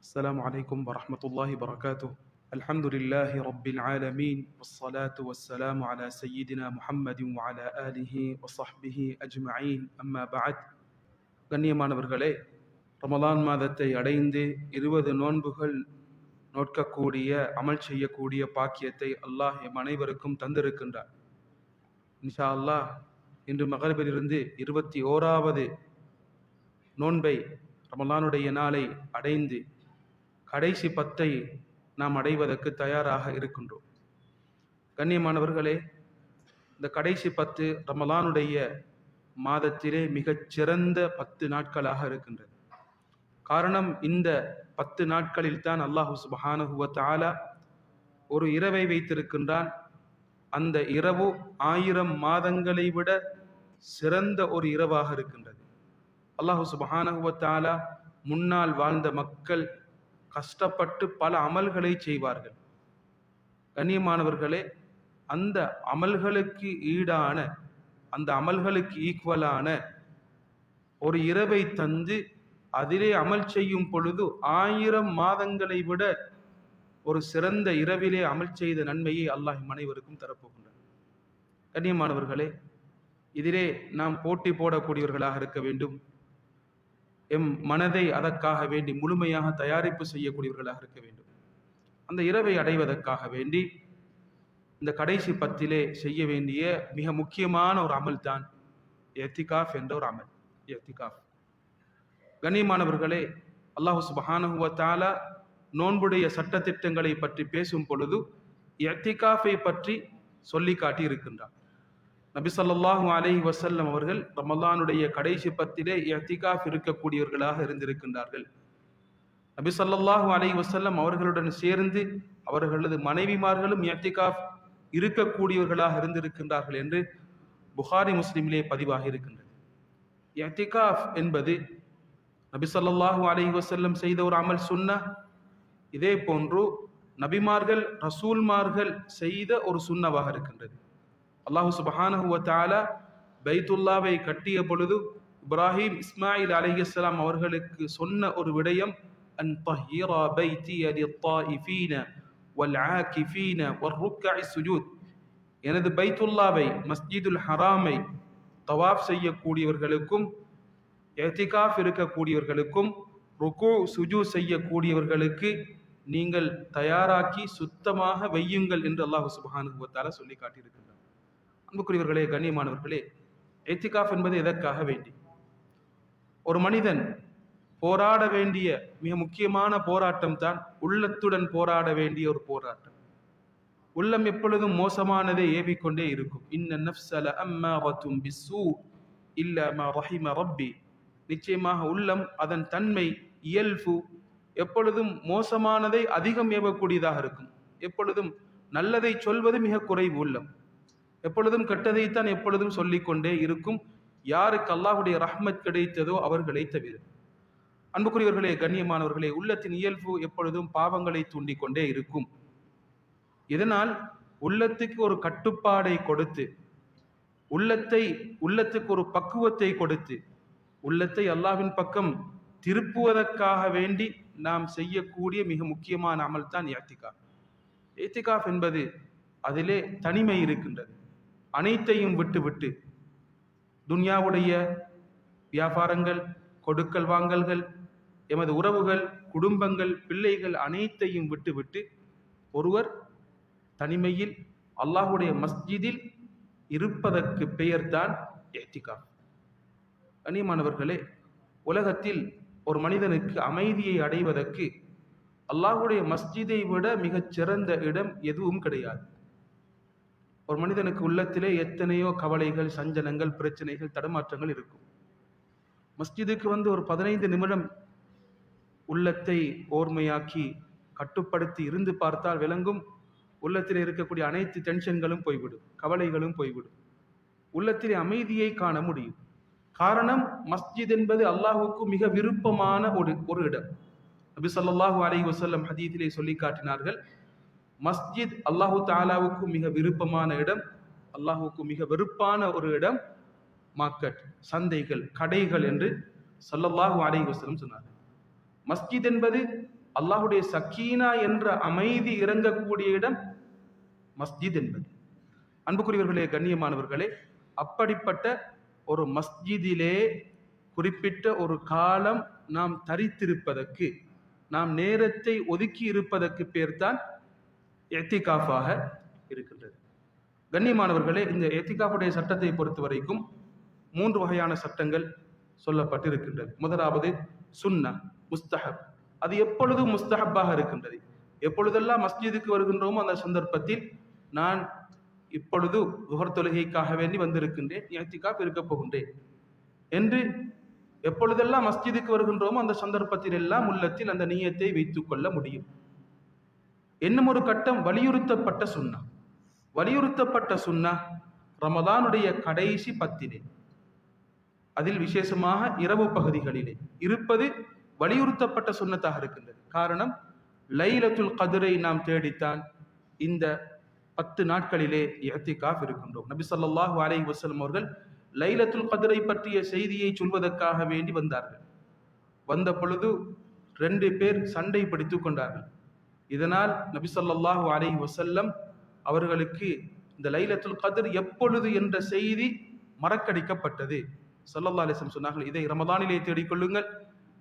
السلام عليكم ورحمة الله وبركاته. الحمد لله رب العالمين والصلاة والسلام على سيدنا محمد وعلى آله وصحبه أجمعين أما بعد. கண்ணியமானவர்களே, ரமலான் மாதத்தை அடைந்து 20 நோன்புகள் நோட்கக்கூடிய அமல் செய்யக்கூடிய பாக்கியத்தை அல்லாஹ் எம் அனைவருக்கும் தந்திருக்கின்றார். இன்ஷா அல்லாஹ் இன்று மகரிபிலிருந்து 21வது நோன்பை ரமலானுடைய நாளை அடைந்து கடைசி 10 நாம் அடைவதற்கு தயாராக இருக்கின்றோம். கண்ணியமானவர்களே, இந்த கடைசி 10 ரமலானுடைய மாதத்திலே மிகச் சிறந்த 10 நாட்களாக இருக்கின்றது. காரணம், இந்த 10 நாட்களில் தான் அல்லாஹு சுப்ஹானஹு வ தஆலா ஒரு இரவை வைத்திருக்கின்றான். அந்த இரவு 1000 மாதங்களை விட சிறந்த ஒரு இரவாக இருக்கின்றது. அல்லாஹு சுப்ஹானஹு வ தஆலா முன்னால் வாழ்ந்த மக்கள் கஷ்டப்பட்டு பல அமல்களை செய்வார்கள். கண்ணியமானவர்களே, அந்த அமல்களுக்கு ஈடான, அந்த அமல்களுக்கு ஈக்குவலான ஒரு இரவை தந்து அதிலே அமல் செய்யும் பொழுது 1000 மாதங்களை விட ஒரு சிறந்த இரவிலே அமல் செய்த நன்மையை அல்லாஹ் அனைவருக்கும் தரப்போகின்றார். கண்ணியமானவர்களே, இதிலே நாம் போட்டி போடக்கூடியவர்களாக இருக்க வேண்டும். எம் மனதை அதற்காக வேண்டி முழுமையாக தயாரிப்பு செய்யக்கூடியவர்களாக இருக்க வேண்டும். அந்த இரவை அடைவதற்காக வேண்டி இந்த கடைசி 10 செய்ய வேண்டிய மிக முக்கியமான ஒரு அமல் தான் இஅ்திகாஃப் என்ற ஒரு அமல். இஅ்திகாஃப், கண்ணியமானவர்களே, அல்லாஹ் சுப்ஹானஹு வ தஆலா நோன்புடைய சட்டத்திட்டங்களை பற்றி பேசும் பொழுது இஅ்திகாஃபை பற்றி சொல்லி காட்டி இருக்கின்றார். நபி ஸல்லல்லாஹு அலைஹி வஸல்லம் அவர்கள் ரமலானுடைய கடைசி 10 இஅ்திகாஃப் இருக்கக்கூடியவர்களாக இருந்திருக்கின்றார்கள். நபி ஸல்லல்லாஹு அலைஹி வஸல்லம் அவர்களுடன் சேர்ந்து அவர்களது மனைவிமார்களும் இஅ்திகாஃப் இருக்கக்கூடியவர்களாக இருந்திருக்கின்றார்கள் என்று புகாரி முஸ்லிமிலே பதிவாக இருக்கின்றது. இஅ்திகாஃப் என்பது நபி ஸல்லல்லாஹு அலைஹி வஸல்லம் செய்த ஒரு அமல் சுன்னah. இதே போன்று நபிமார்கள் ரசூல்மார்கள் செய்த ஒரு சுன்னவாக இருக்கின்றது. அல்லாஹு சுப்ஹானஹு வ தஆலா பைத்துல்லாவை கட்டிய பொழுது இப்ராஹிம் இஸ்மாயில் அலைஹிஸ்ஸலாம் அவர்களுக்கு சொன்ன ஒரு விடயம், அன் தஹீரா பைத்திய லித்தாயிஃபீன வல் ஆகிஃபீன வர்ருக்கஇ சுஜூத். எனது பைத்துல்லாவை, மஸ்ஜிதுல் ஹராமை தவாஃப் செய்யக்கூடியவர்களுக்கும் இஅ்திகாஃப் இருக்கக்கூடியவர்களுக்கும் ருக்கு சுஜூத் செய்யக்கூடியவர்களுக்கு நீங்கள் தயாராக்கி சுத்தமாக வையுங்கள் என்று அல்லாஹ் சுப்ஹானஹு வ தஆலா சொல்லி காட்டியிருக்கிறார். அன்புக்குரியவர்களே, கண்ணியமானவர்களே, இஅ்திகாஃப் என்பது எதற்காக வேண்டி? ஒரு மனிதன் போராட வேண்டிய மிக முக்கியமான போராட்டம் தான் உள்ளத்துடன் போராட வேண்டிய ஒரு போராட்டம். உள்ளம் எப்பொழுதும் மோசமானதை ஏவிக்கொண்டே இருக்கும். இன்ன நஃப்ஸ லஅம்மாரத்தும் பிஸ்ஸூ இல்லா மா ரஹிம ரப்பி. நிச்சயமாக உள்ளம், அதன் தன்மை, இயல்பு எப்பொழுதும் மோசமானதை அதிகம் ஏவக்கூடியதாக இருக்கும். எப்பொழுதும் நல்லதை சொல்வது மிக குறைவு. உள்ளம் எப்பொழுதும் கெட்டதைத்தான் எப்பொழுதும் சொல்லிக்கொண்டே இருக்கும். யாருக்கு அல்லாஹ்வுடைய ரஹ்மத் கிடைத்ததோ அவர்களை தவிர. அன்புக்குரியவர்களே, கண்ணியமானவர்களே, உள்ளத்தின் இயல்பு எப்பொழுதும் பாவங்களை தூண்டிக்கொண்டே இருக்கும். இதனால் உள்ளத்துக்கு ஒரு கட்டுப்பாடை கொடுத்து, உள்ளத்துக்கு ஒரு பக்குவத்தை கொடுத்து, உள்ளத்தை அல்லாஹ்வின் பக்கம் திருப்புவதற்காக வேண்டி நாம் செய்யக்கூடிய மிக முக்கியமான அமல் தான் இஅ்திகாஃப். இஅ்திகாஃப் என்பது அதிலே தனிமை இருக்கின்றது. அனைத்தையும் விட்டுவிட்டு, துன்யாவுடைய வியாபாரங்கள், கொடுக்கல் வாங்கல்கள், எமது உறவுகள், குடும்பங்கள், பிள்ளைகள் அனைத்தையும் விட்டுவிட்டு ஒருவர் தனிமையில் அல்லாஹ்வுடைய மஸ்ஜிதில் இருப்பதற்கு பெயர்தான் இஅ்திகாஃப். கண்ணியமானவர்களே, உலகத்தில் ஒரு மனிதனுக்கு அமைதியை அடைவதற்கு அல்லாஹ்வுடைய மஸ்ஜிதை விட மிகச் சிறந்த இடம் எதுவும் கிடையாது. ஒரு மனிதனுக்கு உள்ளத்திலே எத்தனையோ கவலைகள், சஞ்சலங்கள், பிரச்சனைகள், தடுமாற்றங்கள் இருக்கும். மஸ்ஜிதுக்கு வந்து ஒரு 15 நிமிடம் உள்ளத்தை ஓர்மையாக்கி கட்டுப்படுத்தி இருந்து பார்த்தால் விளங்கும், உள்ளத்திலே இருக்கக்கூடிய அனைத்து டென்ஷன்களும் போய்விடும், கவலைகளும் போய்விடும். உள்ளத்திலே அமைதியை காண முடியும். காரணம், மஸ்ஜித் என்பது அல்லாஹ்வுக்கு மிக விருப்பமான ஒரு இடம். நபி ஸல்லல்லாஹு அலைஹி வஸல்லம் ஹதீஸிலே சொல்லி காட்டினார்கள், மஸ்ஜித் அல்லாஹு தஆலாவுக்கு மிக விருப்பமான இடம், அல்லாஹுக்கு மிக வெறுப்பான ஒரு இடம் மார்க்கெட், சந்தைகள், கடைகள் என்று ஸல்லல்லாஹு அலைஹி வஸல்லம் சொன்னார்கள். மஸ்ஜித் என்பது அல்லாஹுடைய சக்கீனா என்ற அமைதி இறங்கக்கூடிய இடம் மஸ்ஜித் என்பது. அன்புக்குரியவர்களே, கண்ணியமானவர்களே, அப்படிப்பட்ட ஒரு மஸ்ஜிதிலே குறிப்பிட்ட ஒரு காலம் நாம் தரித்திருப்பதற்கு, நாம் நேரத்தை ஒதுக்கி இருப்பதற்கு பேர்தான் இஅ்திகாஃபாக இருக்கின்றது. கண்ணியமானவர்களே, இந்த இஅ்திகாஃபுடைய சட்டத்தை பொறுத்த வரைக்கும் 3 வகையான சட்டங்கள் சொல்லப்பட்டிருக்கின்றது. முதலாவது சுன்னா, முஸ்தஹப். அது எப்பொழுதும் முஸ்தஹப்பாக இருக்கின்றது. எப்பொழுதெல்லாம் மஸ்ஜிதுக்கு வருகின்றோமோ அந்த சந்தர்ப்பத்தில் நான் இப்பொழுது லுஹர் தொழுகைக்காக வேண்டி வந்திருக்கின்றேன், இஅ்திகாஃப் இருக்க போகின்றேன் என்று எப்பொழுதெல்லாம் மஸ்ஜிதுக்கு வருகின்றோமோ அந்த சந்தர்ப்பத்தில் எல்லாம் உள்ளத்தில் அந்த நியத்தை வைத்துக் கொள்ள முடியும். இன்னும் ஒரு கட்டம் வலியுறுத்தப்பட்ட சுன்னா. வலியுறுத்தப்பட்ட சுன்னா ரமதானுடைய கடைசி 10 அதில் விசேஷமாக இரவு பகுதிகளிலே இருப்பது வலியுறுத்தப்பட்ட சுன்னத்தாக இருக்கின்றது. காரணம், லைலத்துல் கத்ரை நாம் தேடித்தான் இந்த 10 நாட்களிலே இஅ்திகாஃப் இருக்கின்றோம். நபி ஸல்லல்லாஹு அலைஹி வஸல்லம் அவர்கள் லைலத்துல் கத்ரை பற்றிய செய்தியை சொல்வதற்காக வேண்டி வந்தார்கள். வந்த பொழுது 2 பேர் சண்டை பிடித்துக் கொண்டார்கள். இதனால் நபி ஸல்லல்லாஹு அலைஹி வஸல்லம் அவர்களுக்கு இந்த லைலத்துல் கத்ர் எப்பொழுது என்ற செய்தி மறக்கடிக்கப்பட்டது. ஸல்லல்லாஹு அலைஹி வஸல்லம் சொன்னார்கள், இதை ரமதானிலே தேடிக்கொள்ளுங்கள்,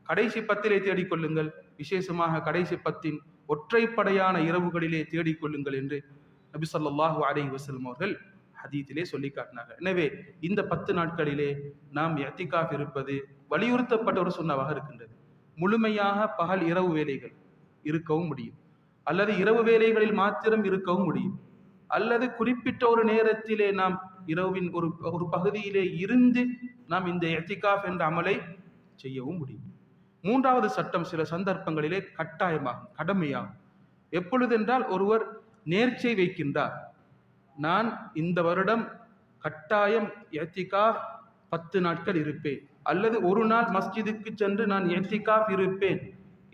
கடைசி 10 தேடிக்கொள்ளுங்கள், விசேஷமாக கடைசி 10 ஒற்றைப்படையான இரவுகளிலே தேடிக்கொள்ளுங்கள் என்று நபி ஸல்லல்லாஹு அலைஹி வஸல்லம் அவர்கள் ஹதீஸிலே சொல்லி காட்டினார்கள். எனவே இந்த 10 நாட்களிலே நாம் இஅ்திகாஃப் இருப்பது வலியுறுத்தப்பட்ட ஒரு சுன்னவாக இருக்கின்றது. முழுமையாக பகல் இரவு வேலைகள் இருக்கவும் முடியும், அல்லது இரவு வேலைகளில் மாத்திரம் இருக்கவும் முடியும், அல்லது குறிப்பிட்ட ஒரு நேரத்திலே நாம் இரவின் ஒரு பகுதியிலே இருந்து நாம் இந்த இஅ்திகாஃப் என்ற அமலை செய்யவும் முடியும். 3வது சட்டம் சில சந்தர்ப்பங்களிலே கட்டாயமாகும், கடமையாகும். எப்பொழுதென்றால், ஒருவர் நேர்ச்சை வைக்கின்றார், நான் இந்த வருடம் கட்டாயம் இஅ்திகாஃப் 10 நாட்கள் இருப்பேன், அல்லது ஒரு நாள் மஸ்ஜிதுக்கு சென்று நான் இஅ்திகாஃப் இருப்பேன்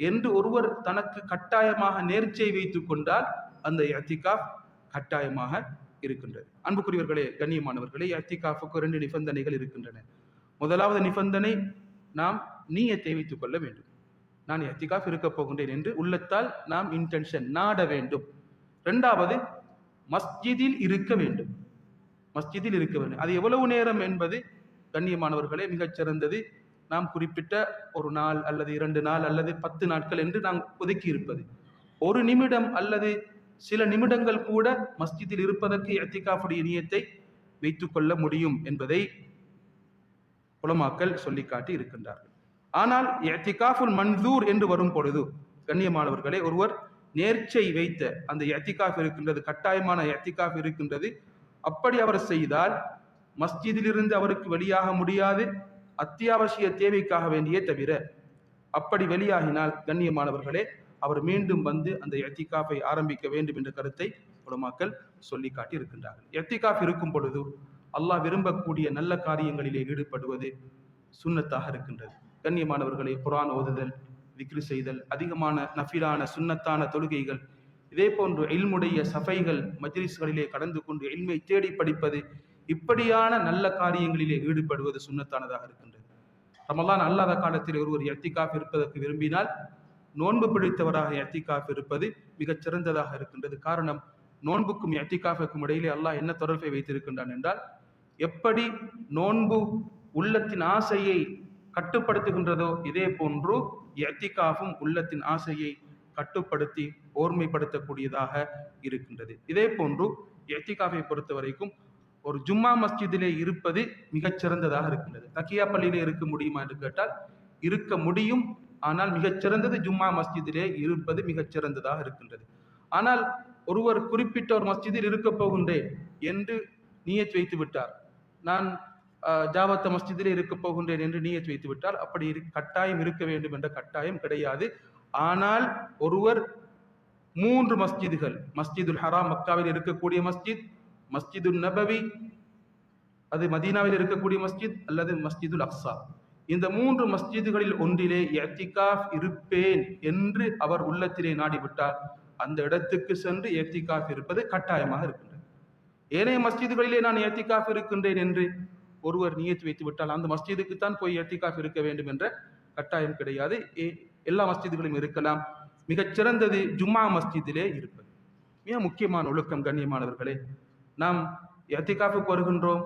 என்று ஒருவர் தனக்கு கட்டாயமாக நேர்ச்சை வைத்துக் கொண்டால் அந்த இஅ்திகாஃப் கட்டாயமாக இருக்கின்றது. அன்புக்குரியவர்களே, கண்ணியமானவர்களே, இஅ்திகாஃபுக்கு 2 நிபந்தனைகள் இருக்கின்றன. முதலாவது நிபந்தனை, நாம் நியத்தை வைத்துக் கொள்ள வேண்டும். நான் இஅ்திகாஃப் இருக்க போகின்றேன் என்று உள்ளத்தால் நாம் இன்டென்ஷன் நாட வேண்டும். 2வது, மஸ்ஜிதில் இருக்க வேண்டும். மஸ்ஜிதில் இருக்க வேண்டும். அது எவ்வளவு நேரம் என்பது கண்ணியமானவர்களே மிகச் சிறந்தது. நாம் குறிப்பிட்ட ஒரு நாள் அல்லது 2 நாள் அல்லது 10 நாட்கள் என்று நாம் ஒதுக்கி இருப்பது. 1 நிமிடம் அல்லது சில நிமிடங்கள் கூட மஸ்ஜிதில் இருப்பதற்கு இஅ்திகாஃபுடைய நியத்தை வைத்துக் கொள்ள முடியும் என்பதை உலமாக்கள் சொல்லி காட்டி இருக்கின்றார்கள். ஆனால் இஅ்திகாஃபுல் மன்சூர் என்று வரும் பொழுது கண்ணியமானவர்களே, ஒருவர் நேர்ச்சை வைத்த அந்த இஅ்திகாஃப் இருக்கின்றது, கட்டாயமான இஅ்திகாஃப் இருக்கின்றது, அப்படி அவர் செய்தால் மஸ்ஜிதிலிருந்து அவருக்கு வெளியாக முடியாது, அத்தியாவசிய தேவைக்காக வேண்டியே தவிர. அப்படி வெளியாகினால் கண்ணியமானவர்களே, அவர் மீண்டும் வந்து அந்த இஅ்திகாஃபை ஆரம்பிக்க வேண்டும் என்ற கருத்தை உலமாக்கள் சொல்லி காட்டி இருக்கின்றார்கள். இஅ்திகாஃப் இருக்கும் பொழுது அல்லாஹ் விரும்பக்கூடிய நல்ல காரியங்களிலே ஈடுபடுவது சுன்னத்தாக இருக்கின்றது. கண்ணியமானவர்களே, குர்ஆன் ஓதுதல், திக்ரு செய்தல், அதிகமான நஃபிலான சுன்னத்தான தொழுகைகள், இதே போன்று இல்முடைய சஃபைகள், மஜ்லிஸ்களிலே கடந்து கொண்டு இல்மை தேடி படிப்பது, இப்படியான நல்ல காரியங்களிலே ஈடுபடுவது சுன்னத்தானதாக இருக்கின்றது. ரமலான் அல்லாத காலத்தில் ஒருவர் இஅ்திகாஃப் இருப்பதற்கு விரும்பினால் நோன்பு பிடித்தவராக இஅ்திகாஃப் இருப்பது மிகச் சிறந்ததாக இருக்கின்றது. காரணம், நோன்புக்கும் இஅ்திகாஃபுக்கும் இடையிலே அல்லாஹ் என்ன தொடர்பை வைத்திருக்கின்றான் என்றால், எப்படி நோன்பு உள்ளத்தின் ஆசையை கட்டுப்படுத்துகின்றதோ இதே போன்று இஅ்திகாஃபும் உள்ளத்தின் ஆசையை கட்டுப்படுத்தி ஓர்மைப்படுத்தக்கூடியதாக இருக்கின்றது. இதே போன்று இஅ்திகாஃபை பொறுத்த வரைக்கும் ஒரு ஜும்மா மஸ்ஜிதிலே இருப்பது மிகச் சிறந்ததாக இருக்கின்றது. தக்கியா பள்ளியிலே இருக்க முடியுமா என்று கேட்டால் இருக்க முடியும். ஆனால் மிகச் சிறந்தது ஜும்மா மஸ்ஜிதிலே இருப்பது மிகச் சிறந்ததாக இருக்கின்றது. ஆனால் ஒருவர் குறிப்பிட்ட ஒரு மஸ்ஜிதில் இருக்க போகின்றேன் என்று நியத் வைத்து விட்டார், நான் ஜாவத்த மஸ்ஜிதிலே இருக்க போகின்றேன் என்று நியத் வைத்து விட்டால் அப்படி கட்டாயம் இருக்க வேண்டும் என்ற கட்டாயம் கிடையாது. ஆனால் ஒருவர் 3 மஸ்ஜிதுகள், மஸ்ஜிதுல் ஹராம் மக்காவில் இருக்கக்கூடிய மஸ்ஜித், மஸ்ஜிதுல் நபவி அது மதீனாவில் இருக்கக்கூடிய மஸ்ஜித், அல்லது மஸ்ஜிதுல் அக்ஸா, இந்த 3 மஸ்ஜிதுகளில் ஒன்றிலே இஅ்திகாஃப் இருப்பேன் என்று அவர் உள்ளத்திலே நாடிவிட்டால் அந்த இடத்துக்கு சென்று இஅ்திகாஃப் இருப்பது கட்டாயமாக இருக்கின்றது. ஏனைய மஸ்ஜிதுகளிலே நான் இஅ்திகாஃப் இருக்கின்றேன் என்று ஒருவர் நியத் வைத்து விட்டால் அந்த மஸ்ஜிதுக்கு தான் போய் இஅ்திகாஃப் இருக்க வேண்டும் என்ற கட்டாயம் கிடையாது. எல்லா மஸ்ஜிதுகளும் இருக்கலாம். மிகச்சிறந்தது ஜும்மா மஸ்ஜிதிலே இருப்பது. மிக முக்கியமான ஒழுக்கம் கண்ணியமானவர்களே. நாம் இஅ்திகாஃபுக்கு வருகின்றோம்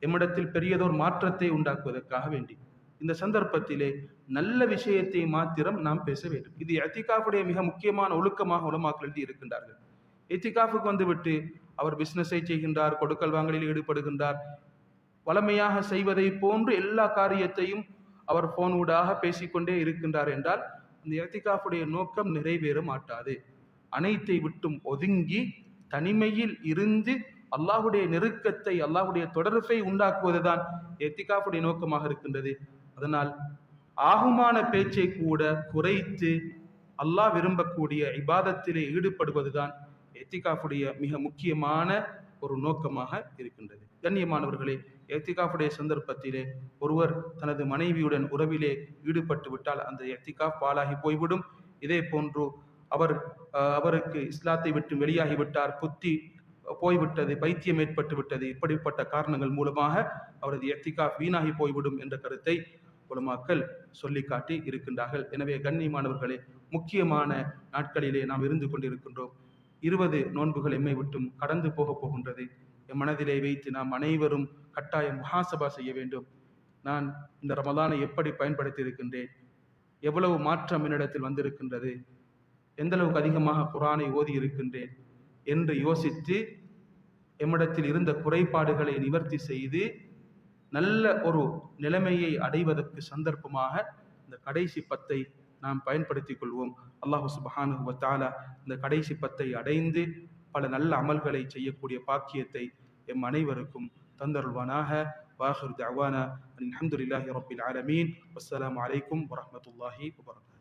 எம்மிடத்தில் பெரியதோர் மாற்றத்தை உண்டாக்குவதற்காக வேண்டி. இந்த சந்தர்ப்பத்திலே நல்ல விஷயத்தை மாத்திரம் நாம் பேச வேண்டும். இது இஅ்திகாஃபுடைய மிக முக்கியமான ஒழுக்கமாக உலமாக்கள் எழுதி இருக்கின்றார்கள். இஅ்திகாஃபுக்கு வந்துவிட்டு அவர் பிசினஸை செய்கின்றார், கொடுக்கல் வாங்கலில் ஈடுபடுகின்றார், வளமையாக செய்வதை போன்று எல்லா காரியத்தையும் அவர் போனூடாக பேசிக்கொண்டே இருக்கின்றார் என்றால் அந்த இஅ்திகாஃபுடைய நோக்கம் நிறைவேற மாட்டாது. அனைத்தை விட்டும் ஒதுங்கி தனிமையில் இருந்து அல்லாஹுடைய நெருக்கத்தை, அல்லாஹுடைய தொடர்பை உண்டாக்குவதுதான் இஅ்திகாஃபுடைய நோக்கமாக இருக்கின்றது. அதனால் ஆகுமான பேச்சை கூட குறைத்து அல்லாஹ் விரும்பக்கூடிய இபாதத்திலே ஈடுபடுவதுதான் இஅ்திகாஃபுடைய மிக முக்கியமான ஒரு நோக்கமாக இருக்கின்றது. கண்ணியமானவர்களே, இஅ்திகாஃபுடைய சந்தர்ப்பத்திலே ஒருவர் தனது மனைவியுடன் உறவிலே ஈடுபட்டு விட்டால் அந்த இஅ்திகாஃப் பாழாகி போய்விடும். இதே போன்று அவருக்கு இஸ்லாத்தை விட்டு வெளியாகிவிட்டார், புத்தி போய்விட்டது, பைத்தியம் ஏற்பட்டு விட்டது, இப்படிப்பட்ட காரணங்கள் மூலமாக அவரது இஅ்திகாஃப் வீணாகி போய்விடும் என்ற கருத்தை உலமாக்கள் சொல்லி காட்டி இருக்கின்றார்கள். எனவே கண்ணியமானவர்களே, முக்கியமான நாட்களிலே நாம் இருந்து கொண்டிருக்கின்றோம். 20 நோன்புகள் எம்மை விட்டும் கடந்து போகின்றது. என் மனதிலே வைத்து நாம் அனைவரும் கட்டாயம் முஹாசபா செய்ய வேண்டும். நான் இந்த ரமலானை எப்படி பயன்படுத்தி இருக்கின்றேன், எவ்வளவு மாற்றம் என்னிடத்தில் வந்திருக்கின்றது, எந்த அளவுக்கு அதிகமாக குர்ஆனை ஓதி இருக்கின்றேன் என்று யோசித்து எம்மிடத்தில் இருந்த குறைபாடுகளை நிவர்த்தி செய்து நல்ல ஒரு நிலைமையை அடைவதற்கு சந்தர்ப்பமாக இந்த கடைசி 10 நாம் பயன்படுத்திக் கொள்வோம். அல்லாஹ் சுப்ஹானஹு வ தஆலா இந்த கடைசி 10 அடைந்து பல நல்ல அமல்களை செய்யக்கூடிய பாக்கியத்தை எம் அனைவருக்கும் தந்தருள்வானாக. வாஹிரு தஅவானா அல்ஹம்துலில்லாஹி ரப்பில் ஆலமீன். வஸ்ஸலாமு அலைக்கும் வரஹ்மத்துல்லாஹி வபரகாத்துஹு.